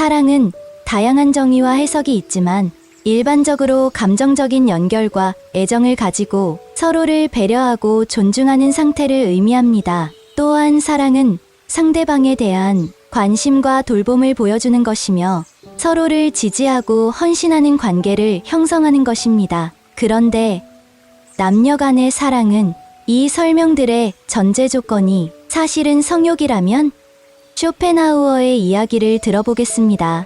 사랑은 다양한 정의와 해석이 있지만 일반적으로 감정적인 연결과 애정을 가지고 서로를 배려하고 존중하는 상태를 의미합니다. 또한 사랑은 상대방에 대한 관심과 돌봄을 보여주는 것이며 서로를 지지하고 헌신하는 관계를 형성하는 것입니다. 그런데 남녀 간의 사랑은 이 설명들의 전제 조건이 사실은 성욕이라면? 쇼펜하우어의 이야기를 들어보겠습니다.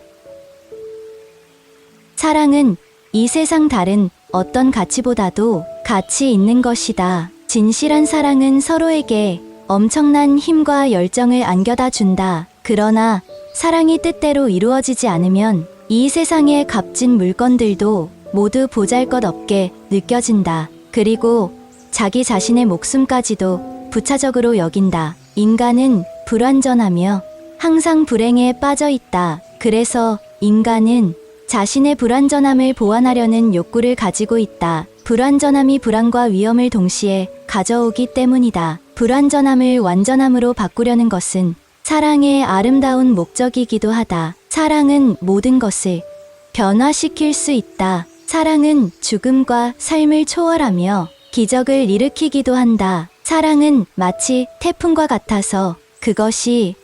사랑은 이 세상 다른 어떤 가치보다도 가치 있는 것이다. 진실한 사랑은 서로에게 엄청난 힘과 열정을 안겨다 준다. 그러나 사랑이 뜻대로 이루어지지 않으면 이 세상의 값진 물건들도 모두 보잘것없게 느껴진다. 그리고 자기 자신의 목숨까지도 부차적으로 여긴다. 인간은 불완전하며 항상 불행에 빠져 있다. 그래서 인간은 자신의 불완전함을 보완하려는 욕구를 가지고 있다. 불완전함이 불안과 위험을 동시에 가져오기 때문이다. 불완전함을 완전함으로 바꾸려는 것은 사랑의 아름다운 목적이기도 하다. 사랑은 모든 것을 변화시킬 수 있다. 사랑은 죽음과 삶을 초월하며 기적을 일으키기도 한다. 사랑은 마치 태풍과 같아서 그것이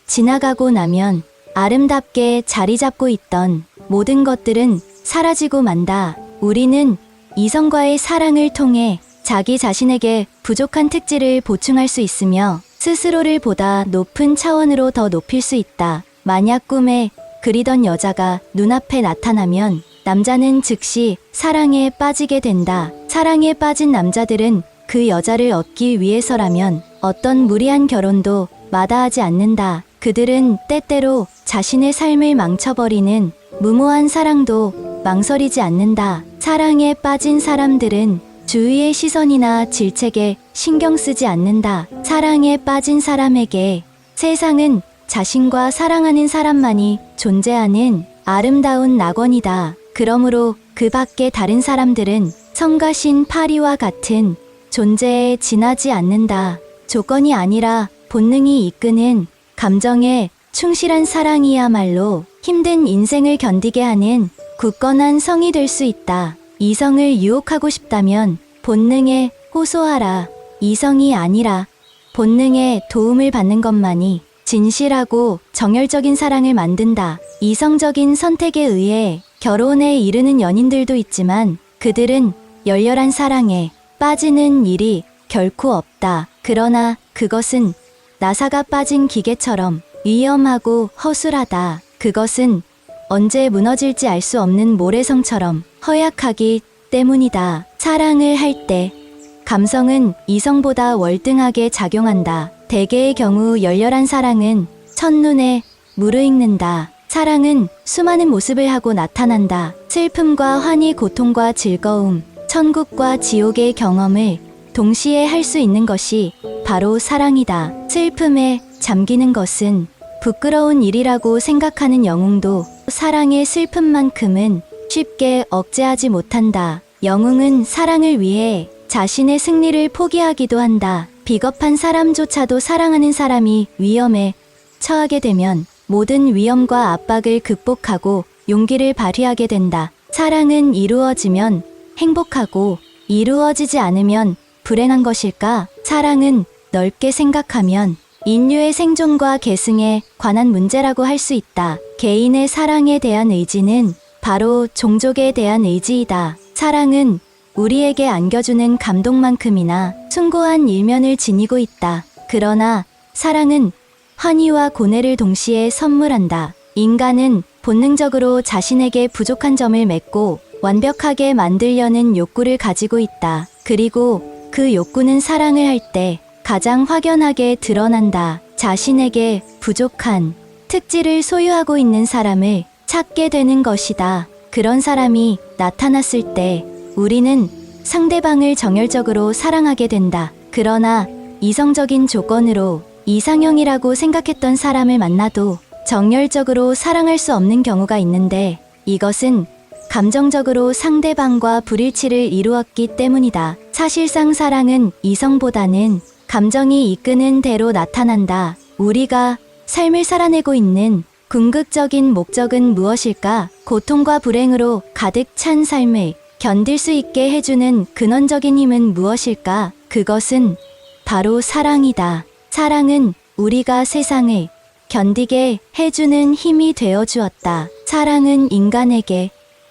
지나가고 나면 아름답게 자리 잡고 있던 모든 것들은 사라지고 만다. 우리는 이성과의 사랑을 통해 자기 자신에게 부족한 특질을 보충할 수 있으며 스스로를 보다 높은 차원으로 더 높일 수 있다. 만약 꿈에 그리던 여자가 눈앞에 나타나면 남자는 즉시 사랑에 빠지게 된다. 사랑에 빠진 남자들은 그 여자를 얻기 위해서라면 어떤 무리한 결혼도 마다하지 않는다. 그들은 때때로 자신의 삶을 망쳐버리는 무모한 사랑도 망설이지 않는다. 사랑에 빠진 사람들은 주위의 시선이나 질책에 신경 쓰지 않는다. 사랑에 빠진 사람에게 세상은 자신과 사랑하는 사람만이 존재하는 아름다운 낙원이다. 그러므로 그 밖의 다른 사람들은 성가신 파리와 같은 존재에 지나지 않는다. 조건이 아니라 본능이 이끄는 감정에 충실한 사랑이야말로 힘든 인생을 견디게 하는 굳건한 성이 될 수 있다. 이성을 유혹하고 싶다면 본능에 호소하라. 이성이 아니라 본능에 도움을 받는 것만이 진실하고 정열적인 사랑을 만든다. 이성적인 선택에 의해 결혼에 이르는 연인들도 있지만 그들은 열렬한 사랑에 빠지는 일이 결코 없다. 그러나 그것은 나사가 빠진 기계처럼 위험하고 허술하다. 그것은 언제 무너질지 알 수 없는 모래성처럼 허약하기 때문이다. 사랑을 할 때 감성은 이성보다 월등하게 작용한다. 대개의 경우 열렬한 사랑은 첫눈에 무르익는다. 사랑은 수많은 모습을 하고 나타난다. 슬픔과 환희, 고통과 즐거움, 천국과 지옥의 경험을 동시에 할 수 있는 것이 바로 사랑이다. 슬픔에 잠기는 것은 부끄러운 일이라고 생각하는 영웅도 사랑의 슬픔만큼은 쉽게 억제하지 못한다. 영웅은 사랑을 위해 자신의 승리를 포기하기도 한다. 비겁한 사람조차도 사랑하는 사람이 위험에 처하게 되면 모든 위험과 압박을 극복하고 용기를 발휘하게 된다. 사랑은 이루어지면 행복하고 이루어지지 않으면 불행한 것일까? 사랑은 넓게 생각하면 인류의 생존과 계승에 관한 문제라고 할 수 있다. 개인의 사랑에 대한 의지는 바로 종족에 대한 의지이다. 사랑은 우리에게 안겨주는 감동만큼이나 숭고한 일면을 지니고 있다. 그러나 사랑은 환희와 고뇌를 동시에 선물한다. 인간은 본능적으로 자신에게 부족한 점을 맺고 완벽하게 만들려는 욕구를 가지고 있다. 그리고 그 욕구는 사랑을 할 때 가장 확연하게 드러난다. 자신에게 부족한 특질을 소유하고 있는 사람을 찾게 되는 것이다. 그런 사람이 나타났을 때 우리는 상대방을 정열적으로 사랑하게 된다. 그러나 이성적인 조건으로 이상형이라고 생각했던 사람을 만나도 정열적으로 사랑할 수 없는 경우가 있는데 이것은 감정적으로 상대방과 불일치를 이루었기 때문이다. 사실상 사랑은 이성보다는 감정이 이끄는 대로 나타난다. 우리가 삶을 살아내고 있는 궁극적인 목적은 무엇일까? 고통과 불행으로 가득 찬 삶을 견딜 수 있게 해주는 근원적인 힘은 무엇일까? 그것은 바로 사랑이다. 사랑은 우리가 세상을 견디게 해주는 힘이 되어 주었다. 사랑은 인간에게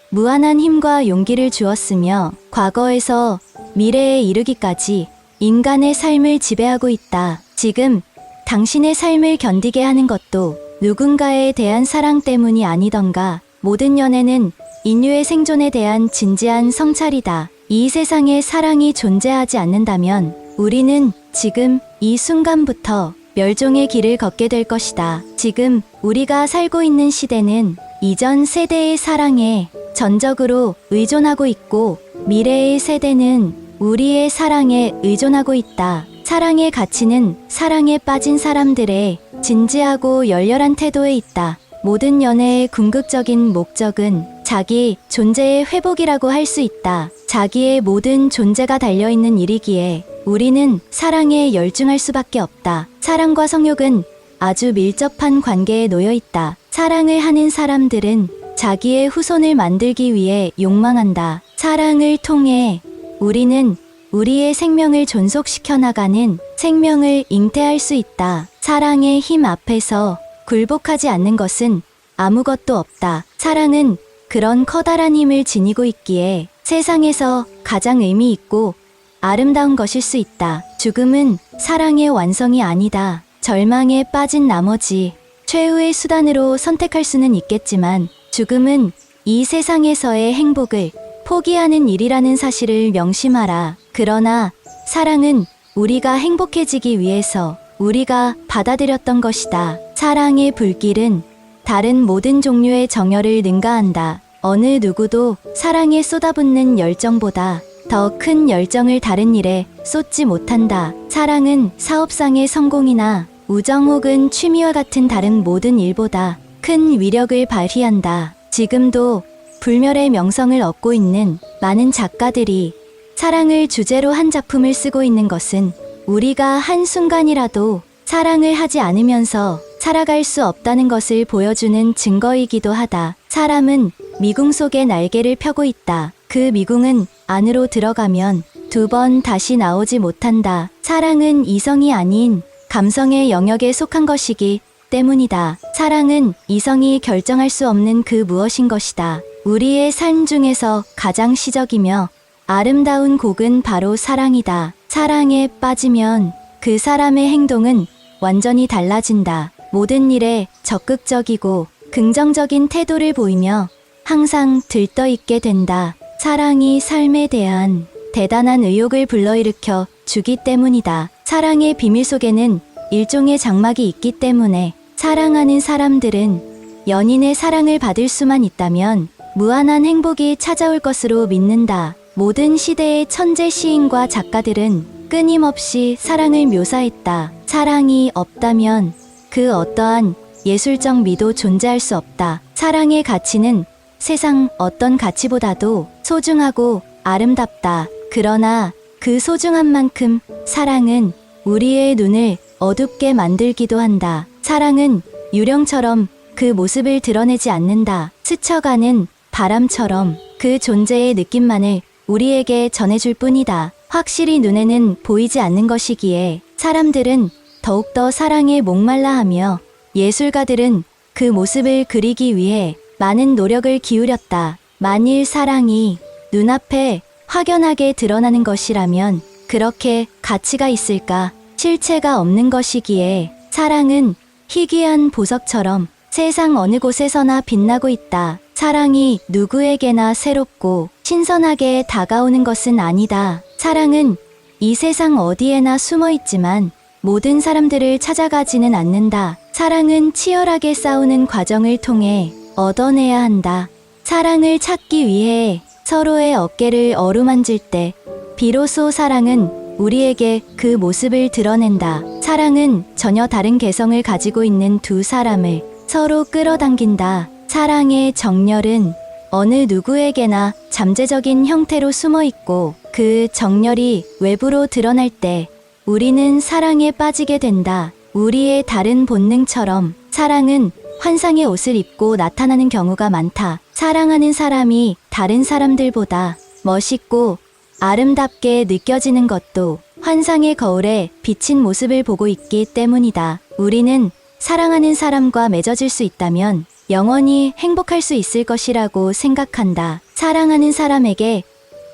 무한한 힘과 용기를 주었으며 과거에서 미래에 이르기까지 인간의 삶을 지배하고 있다. 지금 당신의 삶을 견디게 하는 것도 누군가에 대한 사랑 때문이 아니던가. 모든 연애는 인류의 생존에 대한 진지한 성찰이다. 이 세상에 사랑이 존재하지 않는다면 우리는 지금 이 순간부터 멸종의 길을 걷게 될 것이다. 지금 우리가 살고 있는 시대는 이전 세대의 사랑에 전적으로 의존하고 있고 미래의 세대는 우리의 사랑에 의존하고 있다. 사랑의 가치는 사랑에 빠진 사람들의 진지하고 열렬한 태도에 있다. 모든 연애의 궁극적인 목적은 자기 존재의 회복이라고 할 수 있다. 자기의 모든 존재가 달려있는 일이기에 우리는 사랑에 열중할 수밖에 없다. 사랑과 성욕은 아주 밀접한 관계에 놓여 있다. 사랑을 하는 사람들은 자기의 후손을 만들기 위해 욕망한다. 사랑을 통해 우리는 우리의 생명을 존속시켜 나가는 생명을 잉태할 수 있다. 사랑의 힘 앞에서 굴복하지 않는 것은 아무것도 없다. 사랑은 그런 커다란 힘을 지니고 있기에 세상에서 가장 의미 있고 아름다운 것일 수 있다. 죽음은 사랑의 완성이 아니다. 절망에 빠진 나머지 최후의 수단으로 선택할 수는 있겠지만 죽음은 이 세상에서의 행복을 포기하는 일이라는 사실을 명심하라. 그러나 사랑은 우리가 행복해지기 위해서 우리가 받아들였던 것이다. 사랑의 불길은 다른 모든 종류의 정열을 능가한다. 어느 누구도 사랑에 쏟아붓는 열정보다 더 큰 열정을 다른 일에 쏟지 못한다. 사랑은 사업상의 성공이나 우정 혹은 취미와 같은 다른 모든 일보다 큰 위력을 발휘한다. 지금도 불멸의 명성을 얻고 있는 많은 작가들이 사랑을 주제로 한 작품을 쓰고 있는 것은 우리가 한순간이라도 사랑을 하지 않으면서 살아갈 수 없다는 것을 보여주는 증거이기도 하다. 사람은 미궁 속에 날개를 펴고 있다. 그 미궁은 안으로 들어가면 2번 다시 나오지 못한다. 사랑은 이성이 아닌 감성의 영역에 속한 것이기 때문이다. 사랑은 이성이 결정할 수 없는 그 무엇인 것이다. 우리의 삶 중에서 가장 시적이며 아름다운 곡은 바로 사랑이다. 사랑에 빠지면 그 사람의 행동은 완전히 달라진다. 모든 일에 적극적이고 긍정적인 태도를 보이며 항상 들떠있게 된다. 사랑이 삶에 대한 대단한 의욕을 불러일으켜 주기 때문이다. 사랑의 비밀 속에는 일종의 장막이 있기 때문에 사랑하는 사람들은 연인의 사랑을 받을 수만 있다면 무한한 행복이 찾아올 것으로 믿는다. 모든 시대의 천재 시인과 작가들은 끊임없이 사랑을 묘사했다. 사랑이 없다면 그 어떠한 예술적 미도 존재할 수 없다. 사랑의 가치는 세상 어떤 가치보다도 소중하고 아름답다. 그러나 그 소중한 만큼 사랑은 우리의 눈을 어둡게 만들기도 한다. 사랑은 유령처럼 그 모습을 드러내지 않는다. 스쳐가는 바람처럼 그 존재의 느낌만을 우리에게 전해줄 뿐이다. 확실히 눈에는 보이지 않는 것이기에 사람들은 더욱더 사랑에 목말라하며 예술가들은 그 모습을 그리기 위해 많은 노력을 기울였다. 만일 사랑이 눈앞에 확연하게 드러나는 것이라면 그렇게 가치가 있을까? 실체가 없는 것이기에 사랑은 희귀한 보석처럼 세상 어느 곳에서나 빛나고 있다. 사랑이 누구에게나 새롭고 신선하게 다가오는 것은 아니다. 사랑은 이 세상 어디에나 숨어 있지만 모든 사람들을 찾아가지는 않는다. 사랑은 치열하게 싸우는 과정을 통해 얻어내야 한다. 사랑을 찾기 위해 서로의 어깨를 어루만질 때 비로소 사랑은 우리에게 그 모습을 드러낸다. 사랑은 전혀 다른 개성을 가지고 있는 두 사람을 서로 끌어당긴다. 사랑의 정열은 어느 누구에게나 잠재적인 형태로 숨어 있고 그 정열이 외부로 드러날 때 우리는 사랑에 빠지게 된다. 우리의 다른 본능처럼 사랑은 환상의 옷을 입고 나타나는 경우가 많다. 사랑하는 사람이 다른 사람들보다 멋있고 아름답게 느껴지는 것도 환상의 거울에 비친 모습을 보고 있기 때문이다. 우리는 사랑하는 사람과 맺어질 수 있다면 영원히 행복할 수 있을 것이라고 생각한다. 사랑하는 사람에게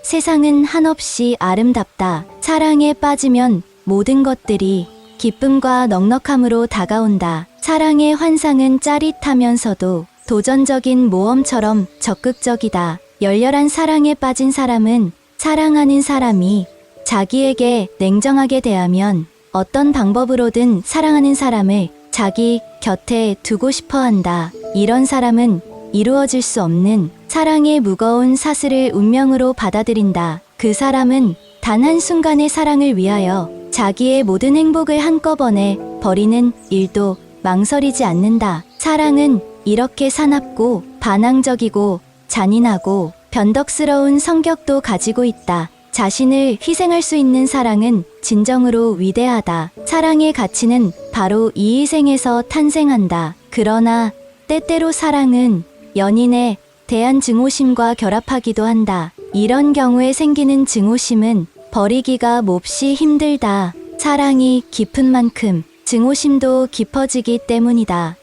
세상은 한없이 아름답다. 사랑에 빠지면 모든 것들이 기쁨과 넉넉함으로 다가온다. 사랑의 환상은 짜릿하면서도 도전적인 모험처럼 적극적이다. 열렬한 사랑에 빠진 사람은 사랑하는 사람이 자기에게 냉정하게 대하면 어떤 방법으로든 사랑하는 사람을 자기 곁에 두고 싶어 한다. 이런 사람은 이루어질 수 없는 사랑의 무거운 사슬을 운명으로 받아들인다. 그 사람은 단 한순간의 사랑을 위하여 자기의 모든 행복을 한꺼번에 버리는 일도 망설이지 않는다. 사랑은 이렇게 사납고 반항적이고 잔인하고 변덕스러운 성격도 가지고 있다. 자신을 희생할 수 있는 사랑은 진정으로 위대하다. 사랑의 가치는 바로 이 희생에서 탄생한다. 그러나 때때로 사랑은 연인에 대한 증오심과 결합하기도 한다. 이런 경우에 생기는 증오심은 버리기가 몹시 힘들다. 사랑이 깊은 만큼 증오심도 깊어지기 때문이다.